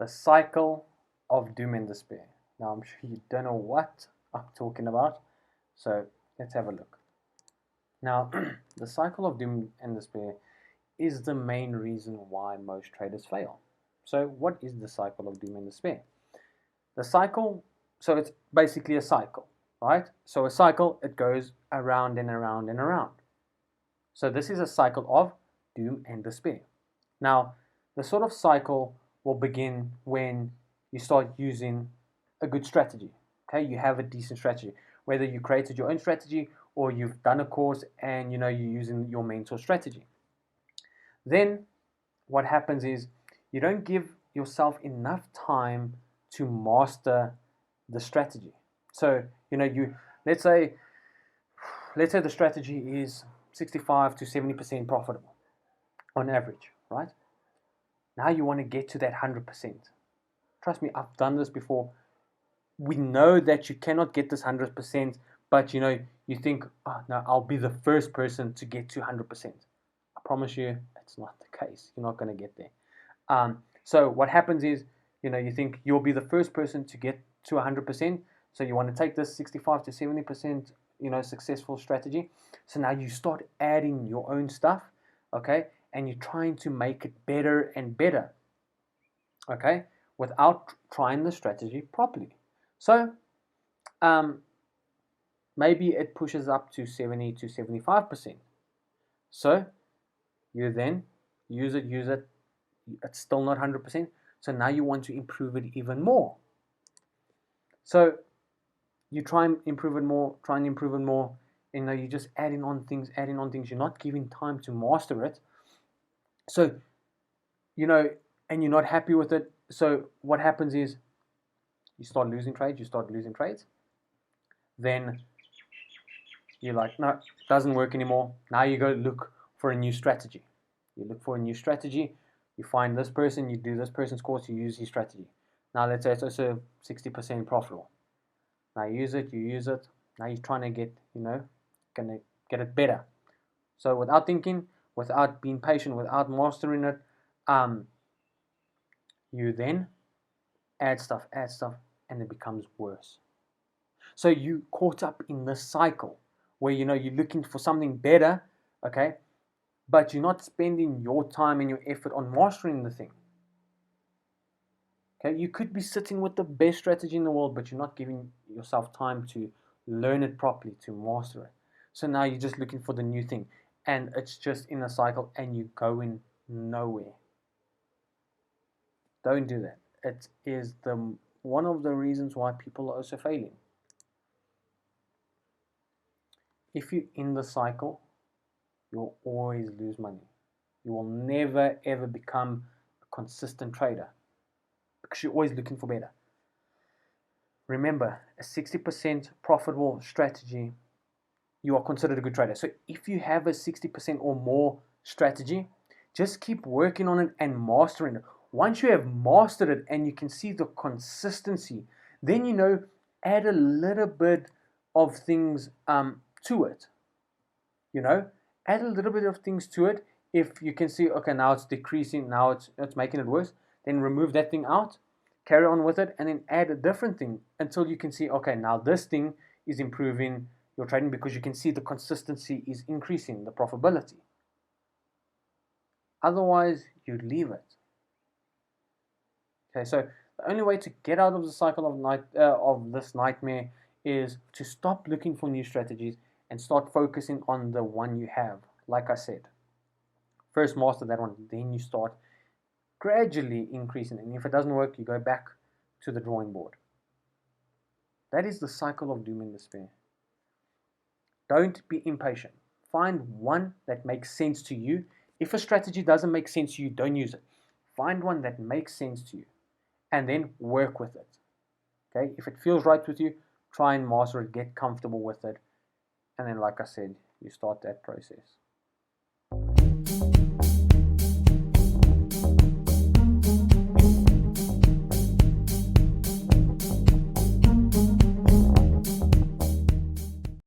the cycle of doom and despair. Now, I'm sure you don't know what I'm talking about, so let's have a look. Now, the cycle of doom and despair is the main reason why most traders fail. So, what is the cycle of doom and despair? The cycle, so it's basically a cycle, right? So, a cycle, it goes around and around and around. So, this is a cycle of doom and despair. Now, the sort of cycle will begin when you start using a good strategy. Okay, you have a decent strategy, whether you created your own strategy or you've done a course and you're using your mentor strategy. Then what happens is you don't give yourself enough time to master the strategy. So let's say the strategy is 65 to 70% profitable on average, right? Now you want to get to that 100%. Trust me, I've done this before. We know that you cannot get this 100%, but you think, oh no, I'll be the first person to get to 100%. I promise you, it's not the case. You're not going to get there. So what happens is, you think you'll be the first person to get to 100%. So you want to take this 65 to 70%, successful strategy. So now you start adding your own stuff, okay? And you're trying to make it better and better, okay? Without trying the strategy properly. So maybe it pushes up to 70 to 75%. So you then use it, it's still not 100%. So now you want to improve it even more. So you try and improve it more, you're just adding on things, you're not giving time to master it. So, and you're not happy with it. So what happens is you start losing trades, then you're like, no, it doesn't work anymore. Now you go look for a new strategy. You find this person, you do this person's course, you use his strategy. Now let's say it's also 60% profitable. Now you use it. Now you're trying to get, gonna get it better. So without thinking, without being patient, without mastering it, you then add stuff, and it becomes worse. So you caught up in this cycle where you're looking for something better, okay, but you're not spending your time and your effort on mastering the thing. Okay, you could be sitting with the best strategy in the world, but you're not giving yourself time to learn it properly, to master it. So now you're just looking for the new thing, and it's just in a cycle, and you're going nowhere. Don't do that. It is one of the reasons why people are also failing. If you're in the cycle, you'll always lose money. You will never ever become a consistent trader because you're always looking for better. Remember, a 60% profitable strategy, you are considered a good trader. So if you have a 60% or more strategy, just keep working on it and mastering it. Once you have mastered it and you can see the consistency, then add a little bit of things to it. Add a little bit of things to it. If you can see, okay, now it's decreasing, now it's making it worse, then remove that thing out, carry on with it, and then add a different thing until you can see, okay, now this thing is improving your trading because you can see the consistency is increasing, the profitability. Otherwise, you leave it. Okay, so the only way to get out of the cycle of this nightmare is to stop looking for new strategies and start focusing on the one you have. Like I said, first master that one, then you start gradually increasing it. And if it doesn't work, you go back to the drawing board. That is the cycle of doom and despair. Don't be impatient. Find one that makes sense to you. If a strategy doesn't make sense to you, don't use it. Find one that makes sense to you and then work with it. Okay? If it feels right with you, try and master it, get comfortable with it. And then, like I said, you start that process.